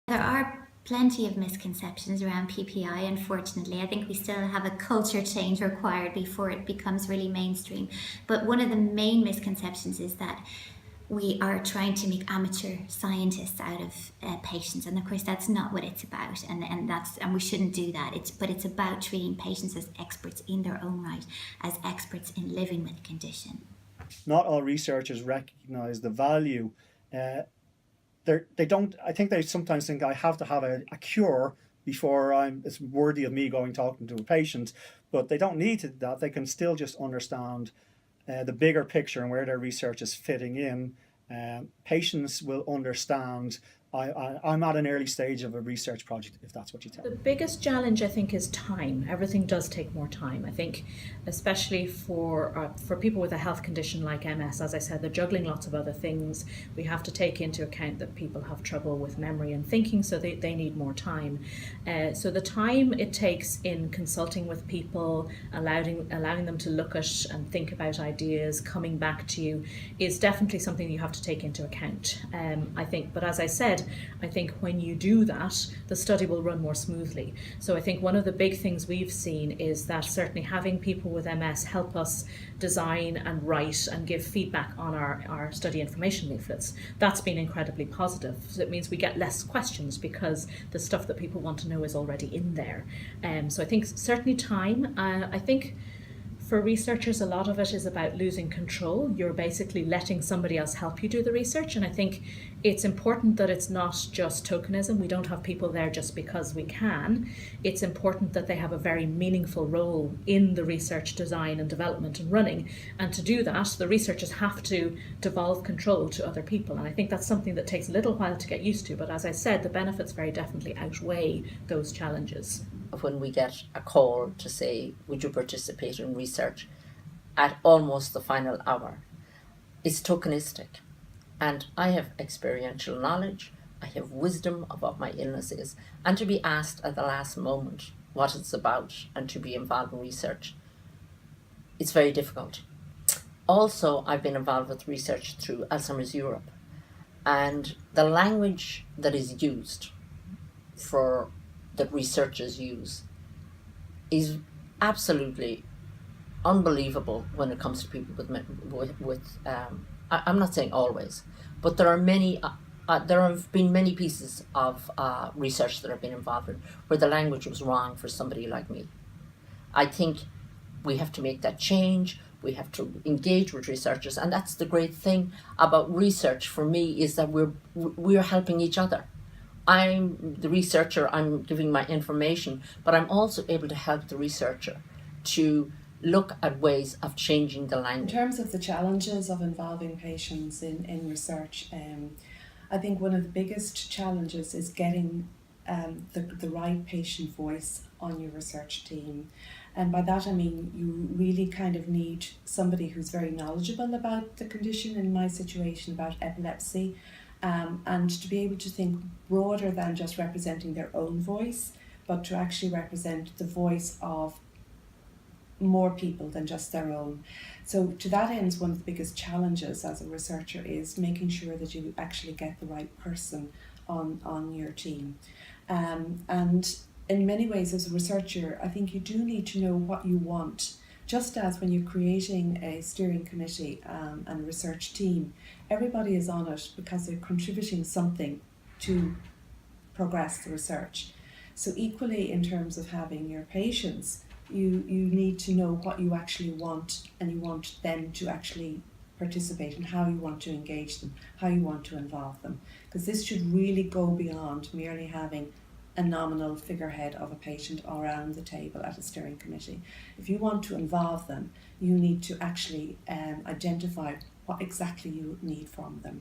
There are plenty of misconceptions around PPI, unfortunately. I think we still have a culture change required before it becomes really mainstream. But one of the main misconceptions is that we are trying to make amateur scientists out of patients, and of course that's not what it's about, and we shouldn't do that. It's about treating patients as experts in their own right, as experts in living with the condition. Not all researchers recognise the value. Uh, they don't. I think they sometimes think I have to have a cure before it's worthy of me going talking to a patient, but they don't need to do that. They can still just understand the bigger picture and where their research is fitting in. Patients will understand. I'm at an early stage of a research project, if that's what you tell The me. biggest challenge, I think, is time. Everything does take more time. I think, especially for people with a health condition like MS, as I said, they're juggling lots of other things. We have to take into account that people have trouble with memory and thinking, so they need more time. So the time it takes in consulting with people, allowing them to look at and think about ideas, coming back to you, is definitely something you have to take into account. I think, but as I said, I think when you do that, the study will run more smoothly. So I think one of the big things we've seen is that certainly having people with MS help us design and write and give feedback on our study information leaflets. That's been incredibly positive. So it means we get less questions because the stuff that people want to know is already in there. So I think certainly time. I think for researchers, a lot of it is about losing control. You're basically letting somebody else help you do the research. And I think it's important that it's not just tokenism. We don't have people there just because we can. It's important that they have a very meaningful role in the research design and development and running. And to do that, the researchers have to devolve control to other people. And I think that's something that takes a little while to get used to. But as I said, the benefits very definitely outweigh those challenges. When we get a call to say, would you participate in research at almost the final hour, it's tokenistic. And I have experiential knowledge, I have wisdom of what my illness is, and to be asked at the last moment what it's about and to be involved in research, it's very difficult. Also, I've been involved with research through Alzheimer's Europe, and the language that is used that researchers use is absolutely unbelievable when it comes to people with I'm not saying always, but there have been many pieces of research that I've been involved in where the language was wrong for somebody like me. I think we have to make that change. We have to engage with researchers, and that's the great thing about research for me, is that we're helping each other. I'm the researcher, I'm giving my information, but I'm also able to help the researcher to look at ways of changing the language. In terms of the challenges of involving patients in research, I think one of the biggest challenges is getting the right patient voice on your research team. And by that I mean you really kind of need somebody who's very knowledgeable about the condition, in my situation about epilepsy, and to be able to think broader than just representing their own voice, but to actually represent the voice of more people than just their own. So to that end, one of the biggest challenges as a researcher is making sure that you actually get the right person on your team. And in many ways as a researcher, I think you do need to know what you want. Just as when you're creating a steering committee and a research team, everybody is on it because they're contributing something to progress the research. So equally in terms of having your patients, you need to know what you actually want, and you want them to actually participate, and how you want to engage them, how you want to involve them. Because this should really go beyond merely having a nominal figurehead of a patient around the table at a steering committee. If you want to involve them, you need to actually identify what exactly you need from them.